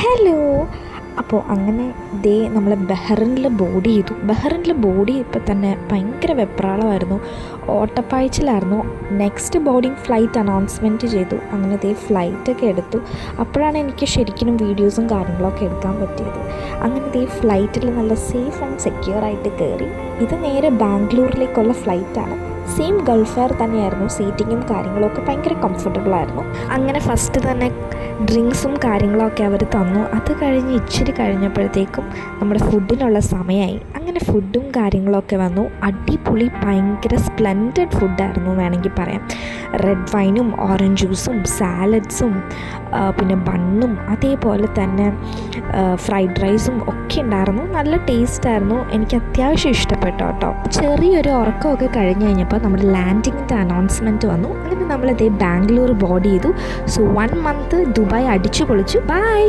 Hello. അപ്പോൾ അങ്ങനെ നമ്മൾ ബഹ്റിനിൽ ബോർഡ് ചെയ്തു. ബഹ്റിനിൽ ബോർഡ് ചെയ്തപ്പോൾ തന്നെ ഭയങ്കര വെപ്രാളമായിരുന്നു, ഓട്ടപ്പായ്ച്ചിലായിരുന്നു. നെക്സ്റ്റ് ബോർഡിങ് ഫ്ലൈറ്റ് അനൗൺസ്മെൻറ്റ് ചെയ്തു. അങ്ങനെ ഫ്ലൈറ്റൊക്കെ എടുത്തു. അപ്പോഴാണ് എനിക്ക് ശരിക്കും വീഡിയോസും കാര്യങ്ങളൊക്കെ എടുക്കാൻ പറ്റിയത്. അങ്ങനെ ഫ്ലൈറ്റിൽ നല്ല സേഫ് ആൻഡ് സെക്യൂർ ആയിട്ട് കയറി. ഇത് നേരെ ബാംഗ്ലൂരിലേക്കുള്ള ഫ്ലൈറ്റാണ്. സെയിം ഗൾഫ് എയർ തന്നെയായിരുന്നു. സീറ്റിങ്ങും കാര്യങ്ങളൊക്കെ ഭയങ്കര കംഫർട്ടബിളായിരുന്നു. അങ്ങനെ ഫസ്റ്റ് തന്നെ ഡ്രിങ്ക്സും കാര്യങ്ങളൊക്കെ അവർ തന്നു. അത് കഴിഞ്ഞ് ഇച്ചിരി കഴിഞ്ഞപ്പോഴത്തേക്കും നമ്മുടെ ഫുഡിനുള്ള സമയമായി. അങ്ങനെ ഫുഡും കാര്യങ്ങളൊക്കെ വന്നു. അടിപൊളി ഭയങ്കര സ്പ്ലെൻഡഡ് ഫുഡായിരുന്നു വേണമെങ്കിൽ പറയാം. റെഡ് വൈനും ഓറഞ്ച് ജ്യൂസും സാലഡ്സും പിന്നെ ബണ്ണും അതേപോലെ തന്നെ ഫ്രൈഡ് റൈസും ഒക്കെ ഉണ്ടായിരുന്നു. നല്ല ടേസ്റ്റായിരുന്നു. എനിക്ക് അത്യാവശ്യം ഇഷ്ടപ്പെട്ടു കേട്ടോ. ചെറിയൊരു ഉറക്കമൊക്കെ കഴിഞ്ഞ് കഴിഞ്ഞപ്പോൾ നമ്മുടെ ലാൻഡിങ്ങിൻ്റെ അനൗൺസ്മെൻറ്റ് വന്നു. അങ്ങനെ നമ്മൾ ബാംഗ്ലൂർ ബോർഡ് ചെയ്തു. സോ 1 മന്ത് ദുബായ് അടിച്ചു പൊളിച്ചു. ബൈ.